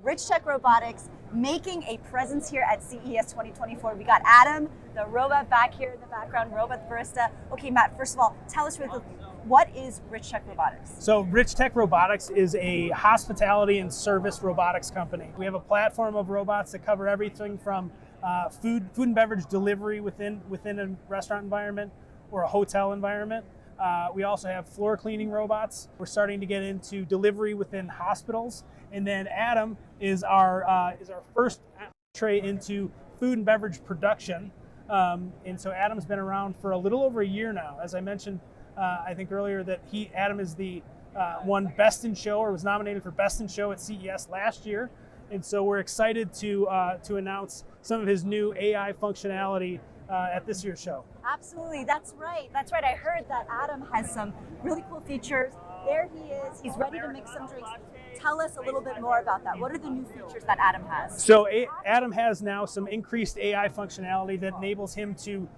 Richtech Robotics making a presence here at CES 2024. We got Adam, the robot back here in the background, robot barista. Okay, Matt, first of all, tell us really quickly, what is Richtech Robotics? So Richtech Robotics is a hospitality and service robotics company. We have a platform of robots that cover everything from food and beverage delivery within a restaurant environment or a hotel environment. We also have floor cleaning robots. We're starting to get into delivery within hospitals. And then Adam is our first entree into food and beverage production. And so Adam's been around for a little over a year now. As I mentioned, I think earlier that Adam is the won Best in Show, or was nominated for Best in Show at CES last year. And so we're excited to announce some of his new AI functionality at this year's show. Absolutely, that's right. That's right. I heard that Adam has some really cool features. There he is. He's ready to mix some drinks. Tell us a little bit more about that. What are the new features that Adam has? So Adam has now some increased AI functionality that enables him to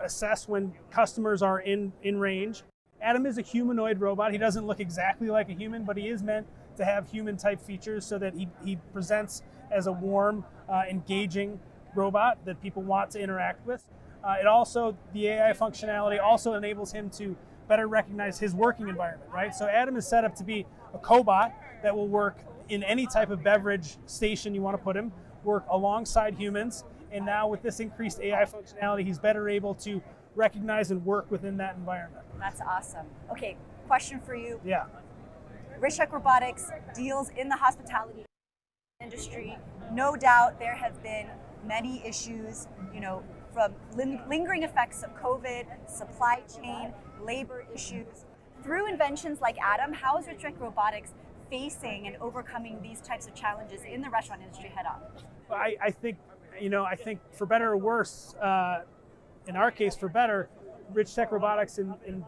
assess when customers are in range. Adam is a humanoid robot. He doesn't look exactly like a human, but he is meant to have human type features so that he presents as a warm, engaging robot that people want to interact with. The AI functionality also enables him to better recognize his working environment, right? So Adam is set up to be a cobot that will work in any type of beverage station you want to put him, work alongside humans, and now with this increased AI functionality, he's better able to recognize and work within that environment. That's awesome. Okay, question for you. Yeah. Richtech Robotics deals in the hospitality industry. No doubt there have been many issues, from lingering effects of COVID, supply chain, labor issues. Through inventions like Adam, how is Richtech Robotics facing and overcoming these types of challenges in the restaurant industry head on? Well, I think for better or worse, in our case for better, Richtech Robotics and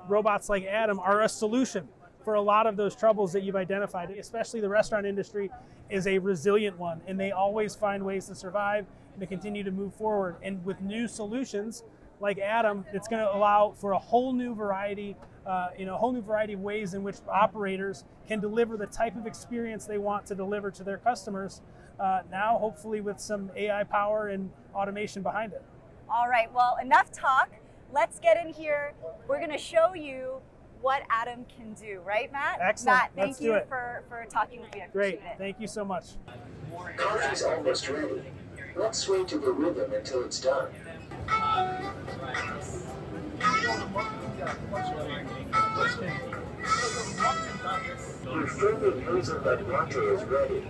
robots like Adam are a solution for a lot of those troubles that you've identified. Especially the restaurant industry is a resilient one, and they always find ways to survive and to continue to move forward. And with new solutions like Adam, it's going to allow for a whole new variety, of ways in which operators can deliver the type of experience they want to deliver to their customers. Now, hopefully, with some AI power and automation behind it. All right. Well, enough talk. Let's get in here. We're going to show you what Adam can do, right, Matt? Excellent. Matt, thank you for talking with me. I appreciate it. Great. Thank you so much. Coffee's almost ready. Let's sway to the rhythm until it's done. Your favorite hazelnut latte is ready.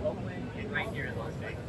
Right here in Las Vegas.